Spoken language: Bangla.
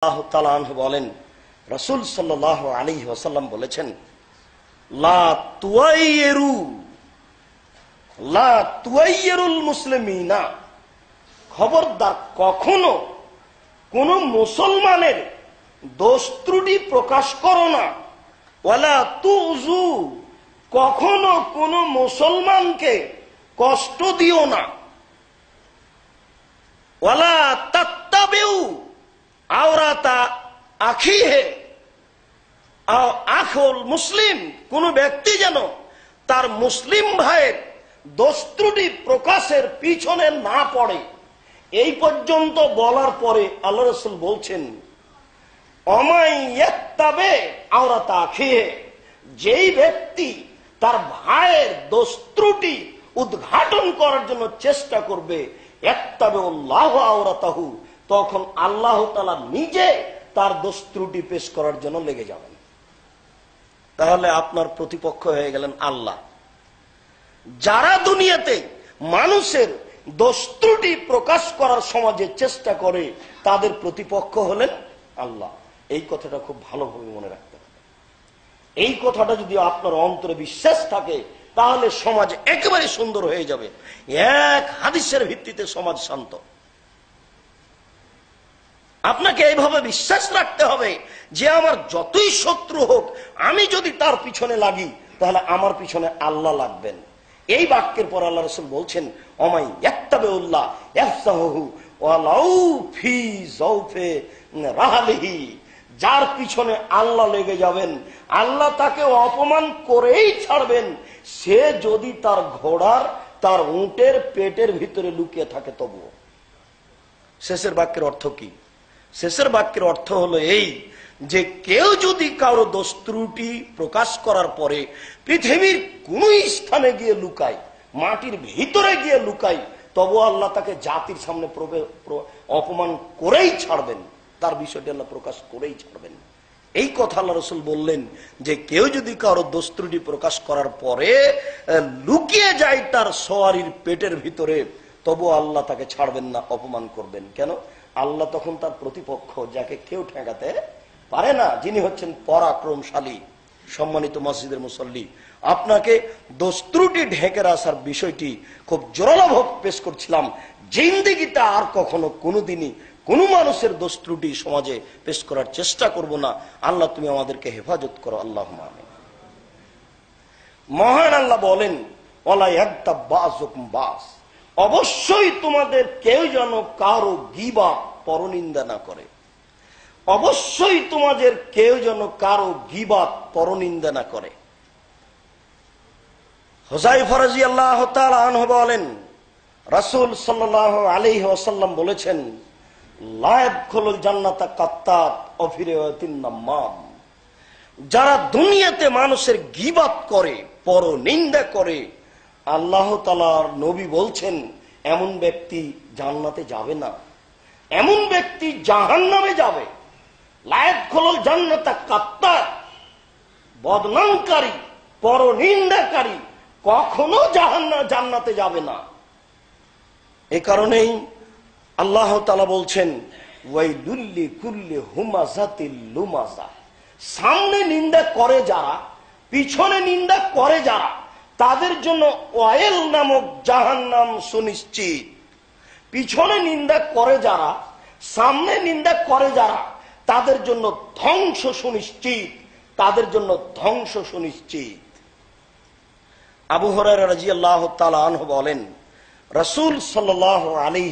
আল্লাহু তাআলা আনহু বলেন, রাসূল সাল্লাল্লাহু আলাইহি ওয়াসাল্লাম বলেছেন, লা তুয়াইয়িরুল মুসলিমিনা, খবরদার কখনো কোন মুসলমানের দোষ ত্রুটি প্রকাশ করো না। ওয়ালা তুযু, কখনো কোন মুসলমানকে কষ্ট দিও না। ওয়ালা তাত্তাবিউ আওরাতা আখিহে, আখুল মুসলিম, কোন ব্যক্তি যেন তার মুসলিম ভাইয়ের দোষ ত্রুটি প্রকাশের পিছনে না পড়ে। এই পর্যন্ত বলার পরে আল্লাহ রাসূল বলছেন, অমাই ইয়াত্তাবে আওরাতা আখিহে, যেই ব্যক্তি তার ভাইয়ের দোষ ত্রুটি উদ্ঘাটন করার জন্য চেষ্টা করবে, ইয়াত্তাবিউল্লাহু আওরাতাহু, তখন আল্লাহ তাআলা নিজে তার দোষ ত্রুটি পেশ করার জন্য লেগে যাবেন। তাহলে আপনার প্রতিপক্ষ হয়ে গেলেন আল্লাহ। যারা দুনিয়াতে মানুষের দোষ ত্রুটি প্রকাশ করার সমাজে চেষ্টা করে, তাদের প্রতিপক্ষ হলেন আল্লাহ। এই কথাটা খুব ভালোভাবে মনে রাখতে হবে। এই কথাটা যদি আপনার অন্তরে বিশ্বাস থাকে, তাহলে সমাজ একেবারে সুন্দর হয়ে যাবে। এক হাদিসের ভিত্তিতে সমাজ শান্ত। আপনাকে এইভাবে বিশ্বাস রাখতে হবে যে আমার যতই শত্রু হোক, আমি যদি তার পিছনে লাগি, তাহলে আমার পিছনে আল্লাহ লাগবেন। এই বাক্যের পর আল্লাহ রাসূল বলছেন, অমাই ইয়াত্তাবিউল্লাহ ইয়াফসাহু ওয়ালাউ ফি যাওফি রাহলিহি, যার পিছনে আল্লাহ লেগে যাবেন, আল্লাহ তাকে অপমান করেই ছাড়বেন, সে যদি তার ঘোড়ার, তার উটের পেটের ভিতরে লুকিয়ে থাকে তবুও। শেষের বাক্যের অর্থ কি? শেষের বাক্যের অর্থ হলো এই যে, কেউ যদি কারো দোষ ত্রুটি প্রকাশ করার পরে পৃথিবীর কোন স্থানে গিয়ে লুকায়, মাটির ভিতরে গিয়ে লুকায়, তবু আল্লাহ তাকে জাতির সামনে অপমান করেই ছাড়বেন, তার বিষয়টি আল্লাহ প্রকাশ করেই ছাড়বেন। এই কথা আল্লাহ রাসূল বললেন যে, কেউ যদি কারো দোষ ত্রুটি প্রকাশ করার পরে লুকিয়ে যায় তার সওয়ারির পেটের ভিতরে, তবু আল্লাহ তাকে ছাড়বেন না, অপমান করবেন। কেন? আল্লাহ তখন তার প্রতিপক্ষ, যাকে কেউ ঠেকাতে পারে না, যিনি হচ্ছেন পরাক্রমশালী। সম্মানিত মসজিদের মুসল্লি, আপনাকে দোষ ত্রুটি ঢেকে রাখার বিষয়টি খুব জোরালোভাবে পেশ করছিলাম। জিন্দেগিতে আর কখনো কোনোদিনই কোন মানুষের দোষ ত্রুটি সমাজে পেশ করার চেষ্টা করব না। আল্লাহ তুমি আমাদেরকে হেফাজত করো, আল্লাহুম্মা আমিন। মহান আল্লাহ বলেন, ওয়ালা ইয়াগতাব বাযুকুম বাস, অবশ্যই তোমাদের কেউ যেন কারো গীবত পরনিন্দা না করে। অবশ্যই তোমাদের কেউ যেন কারো গীবত পরনিন্দা না করে। হুযায়ফা রাদিয়াল্লাহু তাআলা আনহু বলেন, রাসূল সাল্লাল্লাহু আলাইহি ওয়াসাল্লাম বলেছেন, লা ইয়াদখুলুল জান্নাতা কাত্তাত ওয়া ফিরায়াতিন নাম্মাম, যারা দুনিয়াতে মানুষের গীবত করে, পরনিন্দা করে, আল্লাহ তাআলার নবী বলছেন, এমন ব্যক্তি জান্নাতে যাবে না, এমন ব্যক্তি জাহান্নামে যাবে। লা ইয়াদখুলুল জান্নাতা কাত্তাত, বদনামকারী, পরনিন্দাকারী কখনো জান্নাতে যাবে না। এই কারণেই আল্লাহ তাআলা বলছেন, ওয়াইলুল লিকুল্লি হুমাযাতিল লুমাযা, সামনে নিন্দা করে যারা, পিছনে নিন্দা করে যারা, তাদের জন্য ওয়াইল নামক জাহান্নাম সুনিশ্চিত। পিছনে নিন্দা করে যারা, সামনে নিন্দা করে যারা, তাদের জন্য ধ্বংস সুনিশ্চিত, তাদের জন্য ধ্বংস সুনিশ্চিত। আবু হুরায়রা রাদিয়াল্লাহু তাআলা আনহু বলেন, রাসূল সাল্লাল্লাহু আলাইহি